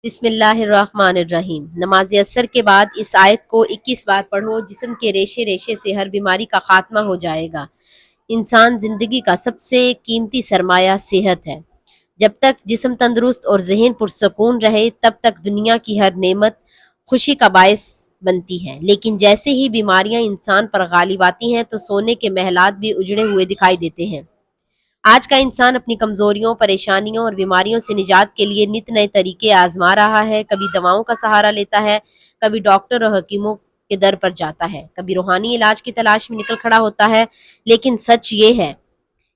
بسم اللہ الرحمن الرحیم۔ نماز عصر کے بعد اس آیت کو 21 بار پڑھو، جسم کے ریشے ریشے سے ہر بیماری کا خاتمہ ہو جائے گا۔ انسان زندگی کا سب سے قیمتی سرمایہ صحت ہے۔ جب تک جسم تندرست اور ذہن پرسکون رہے تب تک دنیا کی ہر نعمت خوشی کا باعث بنتی ہے، لیکن جیسے ہی بیماریاں انسان پر غالب آتی ہیں تو سونے کے محلات بھی اجڑے ہوئے دکھائی دیتے ہیں۔ آج کا انسان اپنی کمزوریوں، پریشانیوں اور بیماریوں سے نجات کے لیے نت نئے طریقے آزما رہا ہے۔ کبھی دواؤں کا سہارا لیتا ہے، کبھی ڈاکٹر اور حکیموں کے در پر جاتا ہے، کبھی روحانی علاج کی تلاش میں نکل کھڑا ہوتا ہے۔ لیکن سچ یہ ہے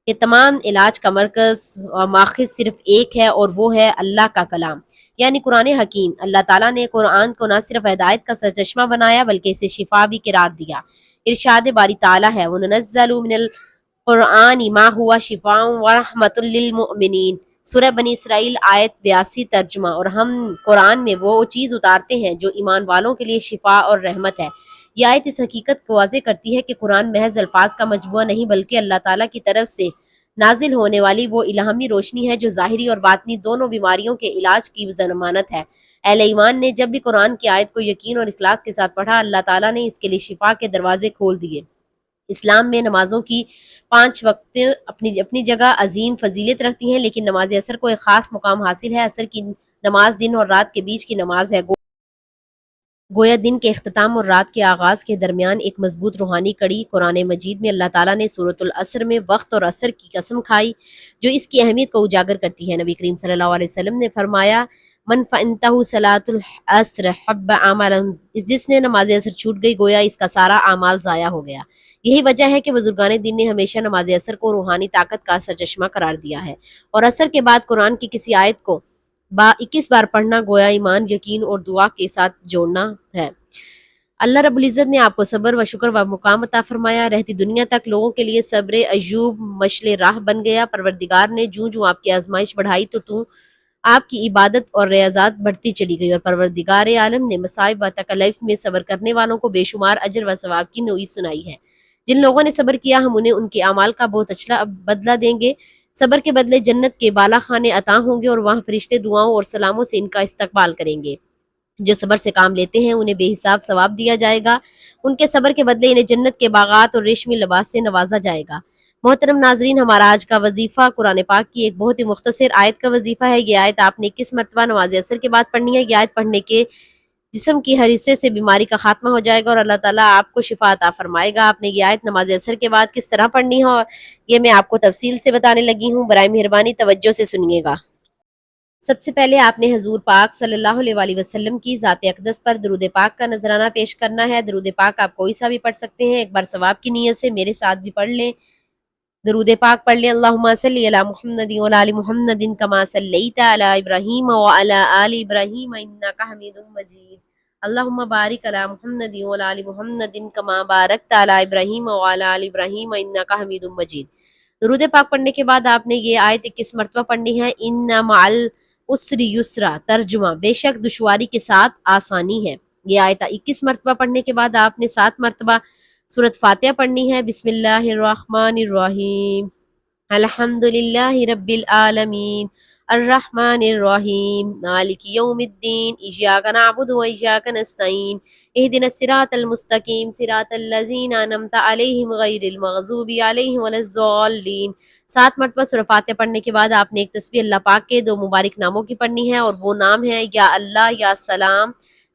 کہ تمام علاج کا مرکز اور ماخذ صرف ایک ہے، اور وہ ہے اللہ کا کلام یعنی قرآن حکیم۔ اللہ تعالیٰ نے قرآن کو نہ صرف ہدایت کا سرچشمہ بنایا بلکہ اسے شفا بھی قرار دیا۔ ارشاد باری تعالیٰ ہے، وَنُنَزِّلُ مِنَ القرآن ما ہوا شفاء ورحمۃ للمؤمنین۔ سورہ بنی اسرائیل آیت 82 ترجمہ۔ اور ہم قرآن میں وہ چیز اتارتے ہیں جو ایمان والوں کے لیے شفا اور رحمت ہے۔ یہ آیت اس حقیقت کو واضح کرتی ہے کہ قرآن محض الفاظ کا مجموعہ نہیں بلکہ اللہ تعالیٰ کی طرف سے نازل ہونے والی وہ الہامی روشنی ہے جو ظاہری اور باطنی دونوں بیماریوں کے علاج کی ضمانت ہے۔ اہل ایمان نے جب بھی قرآن کی آیت کو یقین اور اخلاص کے ساتھ پڑھا، اللہ تعالیٰ نے اس کے لیے شفا کے دروازے کھول دیے۔ اسلام میں نمازوں کی 5 وقت اپنی جگہ عظیم فضیلت رکھتی ہیں، لیکن نماز عصر کو ایک خاص مقام حاصل ہے۔ عصر کی نماز دن اور رات کے بیچ کی نماز ہے، گویا دن کے اختتام اور رات کے آغاز کے درمیان ایک مضبوط روحانی کڑی۔ قرآن مجید میں اللہ تعالیٰ نے سورۃ العصر میں وقت اور عصر کی قسم کھائی جو اس کی اہمیت کو اجاگر کرتی ہے۔ نبی کریم صلی اللہ علیہ وسلم نے فرمایا، من فاتہ صلاۃ العصر حب اعمالا، جس نے نماز عصر چھوٹ گئی گویا اس کا سارا اعمال ضائع ہو گیا۔ یہی وجہ ہے کہ بزرگان دین نے ہمیشہ نماز عصر کو روحانی طاقت کا سرچشمہ قرار دیا ہے، اور عصر کے بعد قرآن کی کسی آیت کو 21 بار پڑھنا گویا ایمان، یقین اور دعا کے ساتھ جوڑنا ہے۔ اللہ رب العزت نے آپ کو صبر و شکر و مقام عطا فرمایا۔ رہتی دنیا تک لوگوں کے لیے صبر ایوب مشعل راہ بن گیا۔ پروردگار نے جوں آپ کی آزمائش بڑھائی تو آپ کی عبادت اور ریاضات بڑھتی چلی گئی، اور پروردگار عالم نے مصائب و تکلیف میں صبر کرنے والوں کو بے شمار اجر و ثواب کی نوعیت سنائی ہے۔ جن لوگوں نے صبر کیا ہم انہیں ان کے اعمال کا بہت اچھا بدلہ دیں گے۔ صبر کے بدلے جنت کے بالا خانے عطا ہوں گے، اور وہاں فرشتے دعاؤں اور سلاموں سے ان کا استقبال کریں گے۔ جو صبر سے کام لیتے ہیں انہیں بے حساب ثواب دیا جائے گا۔ ان کے صبر کے بدلے انہیں جنت کے باغات اور ریشمی لباس سے نوازا جائے گا۔ محترم ناظرین، ہمارا آج کا وظیفہ قرآن پاک کی ایک بہت ہی مختصر آیت کا وظیفہ ہے۔ یہ آیت آپ نے 21 مرتبہ نماز عصر کے بعد پڑھنی ہے۔ یہ آیت پڑھنے کے جسم کی ہر حصے سے بیماری کا خاتمہ ہو جائے گا اور اللہ تعالیٰ آپ کو شفا عطا فرمائے گا۔ آپ نے یہ آیت نماز عصر کے بعد کس طرح پڑھنی ہے اور یہ میں آپ کو تفصیل سے بتانے لگی ہوں، برائے مہربانی توجہ سے سنیے گا۔ سب سے پہلے آپ نے حضور پاک صلی اللہ علیہ وآلہ وسلم کی ذات اقدس پر درود پاک کا نذرانہ پیش کرنا ہے۔ درود پاک آپ کوئی سا بھی پڑھ سکتے ہیں، ایک بار ثواب کی نیت سے میرے ساتھ بھی پڑھ لیں۔ درود پاک پڑھ لیں۔ اللہم صلی علی محمد وعلی آل محمد کما صلیت علی ابراہیم وعلی آل ابراہیم انک حمید مجید۔ اللہم بارک علی محمد وعلی آل محمد کما بارکت علی ابراہیم وعلی آل ابراہیم انک حمید مجید۔ درود پاک پڑھنے کے بعد آپ نے یہ آیت 21 مرتبہ پڑھنی ہے۔ ان مع العسر یسرا، ترجمہ بے شک دشواری کے ساتھ آسانی ہے۔ یہ آیت 21 مرتبہ پڑھنے کے بعد آپ نے 7 مرتبہ سورۃ فاتحہ پڑھنی ہے۔ بسم اللہ الرحمن الرحیم، الحمد للہ رب العالمین، الرحمن الرحیم، مالک یوم الدین، ایاک نعبد و ایاک نستعین، اہدنا الصراط المستقیم، صراط الذین انعمت علیہم غیر المغضوب علیہم ولا الضالین۔ 7 مرتبہ سورہ فاتحہ پڑھنے کے بعد آپ نے ایک تسبیح اللہ پاک کے 2 مبارک ناموں کی پڑھنی ہے، اور وہ نام ہے یا اللہ یا سلام،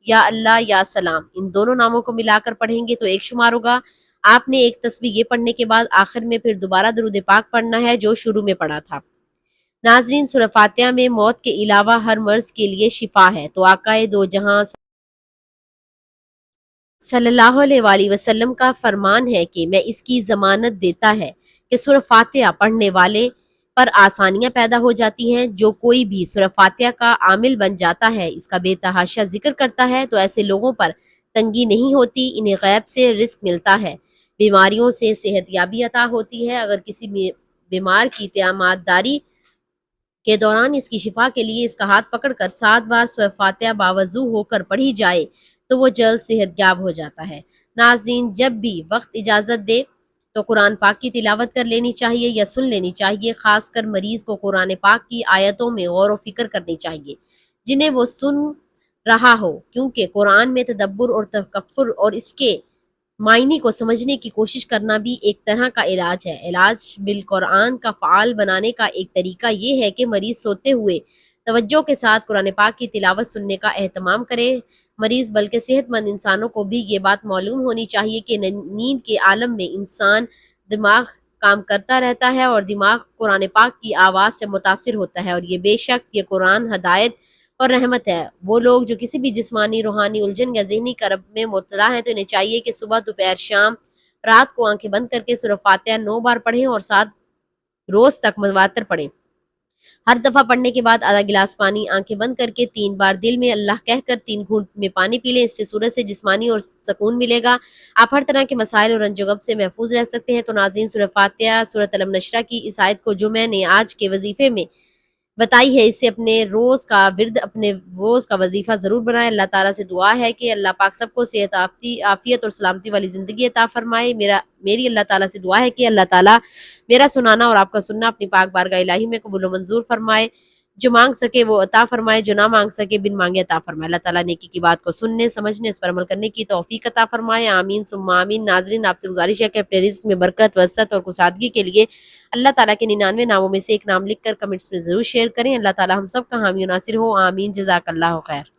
یا اللہ یا سلام۔ ان دونوں ناموں کو ملا کر پڑھیں گے تو 1 شمار ہوگا۔ آپ نے ایک تسبیح یہ پڑھنے کے بعد آخر میں پھر دوبارہ درود پاک پڑھنا ہے جو شروع میں پڑھا تھا۔ ناظرین، سورہ فاتحہ میں موت کے علاوہ ہر مرض کے لیے شفا ہے، تو آقا دو جہاں صلی اللہ علیہ وآلہ وسلم کا فرمان ہے کہ میں اس کی ضمانت دیتا ہے کہ سورہ فاتحہ پڑھنے والے پر آسانیاں پیدا ہو جاتی ہیں۔ جو کوئی بھی سورہ فاتحہ کا عامل بن جاتا ہے، اس کا بے تحاشا ذکر کرتا ہے، تو ایسے لوگوں پر تنگی نہیں ہوتی، انہیں غیب سے رزق ملتا ہے، بیماریوں سے صحت یابی عطا ہوتی ہے۔ اگر کسی بیمار کی تیمار داری کے دوران اس کی شفا کے لیے اس کا ہاتھ پکڑ کر 7 بار سورہ فاتحہ باوضو ہو کر پڑھی جائے تو وہ جلد صحت یاب ہو جاتا ہے۔ ناظرین، جب بھی وقت اجازت دے تو قرآن پاک کی تلاوت کر لینی چاہیے یا سن لینی چاہیے، خاص کر مریض کو قرآن پاک کی آیتوں میں غور و فکر کرنی چاہیے۔ جنہیں وہ سن رہا ہو، کیونکہ قرآن میں تدبر اور تکفر اور اس کے معنی کو سمجھنے کی کوشش کرنا بھی ایک طرح کا علاج ہے۔ علاج بالقرآن کا فعال بنانے کا ایک طریقہ یہ ہے کہ مریض سوتے ہوئے توجہ کے ساتھ قرآن پاک کی تلاوت سننے کا اہتمام کرے۔ مریض بلکہ صحت مند انسانوں کو بھی یہ بات معلوم ہونی چاہیے کہ نیند کے عالم میں انسان دماغ کام کرتا رہتا ہے اور دماغ قرآن پاک کی آواز سے متاثر ہوتا ہے، اور یہ بے شک یہ قرآن ہدایت اور رحمت ہے۔ وہ لوگ جو کسی بھی جسمانی، روحانی الجھن یا ذہنی کرب میں مبتلا ہیں تو انہیں چاہیے کہ صبح، دوپہر، شام، رات کو آنکھیں بند کر کے سورہ فاتحہ 9 بار پڑھیں اور 7 روز تک متواتر پڑھیں۔ ہر دفعہ پڑھنے کے بعد آدھا گلاس پانی آنکھیں بند کر کے 3 بار دل میں اللہ کہہ کر 3 گھونٹ میں پانی پی لیں۔ اس سے سورج سے جسمانی اور سکون ملے گا۔ آپ ہر طرح کے مسائل اور رنج و غم سے محفوظ رہ سکتے ہیں۔ تو ناظرین، سورہ فاتحہ، سورۃ الم نشرہ کی اس آیت کو جو میں نے آج کے وظیفے میں بتائی ہے، اس سے اپنے روز کا ورد، اپنے روز کا وظیفہ ضرور بنائیں۔ اللہ تعالیٰ سے دعا ہے کہ اللہ پاک سب کو صحت، عافیت اور سلامتی والی زندگی عطا فرمائے۔ میری اللہ تعالیٰ سے دعا ہے کہ اللہ تعالیٰ میرا سنانا اور آپ کا سننا اپنی پاک بارگاہ الہی میں قبول و منظور فرمائے۔ جو مانگ سکے وہ عطا فرمائے، جو نہ مانگ سکے بن مانگے عطا فرمائے۔ اللہ تعالیٰ نیکی کی بات کو سننے، سمجھنے، اس پر عمل کرنے کی توفیق عطا فرمائے۔ آمین ثم آمین۔ ناظرین، آپ سے گزارش ہے کہ اپنے رزق میں برکت، وسعت اور کسادگی کے لیے اللہ تعالیٰ کے 99 ناموں میں سے ایک نام لکھ کر کمنٹس میں ضرور شیئر کریں۔ اللہ تعالیٰ ہم سب کا حامی و ناصر ہو۔ آمین۔ جزاک اللہ خیر۔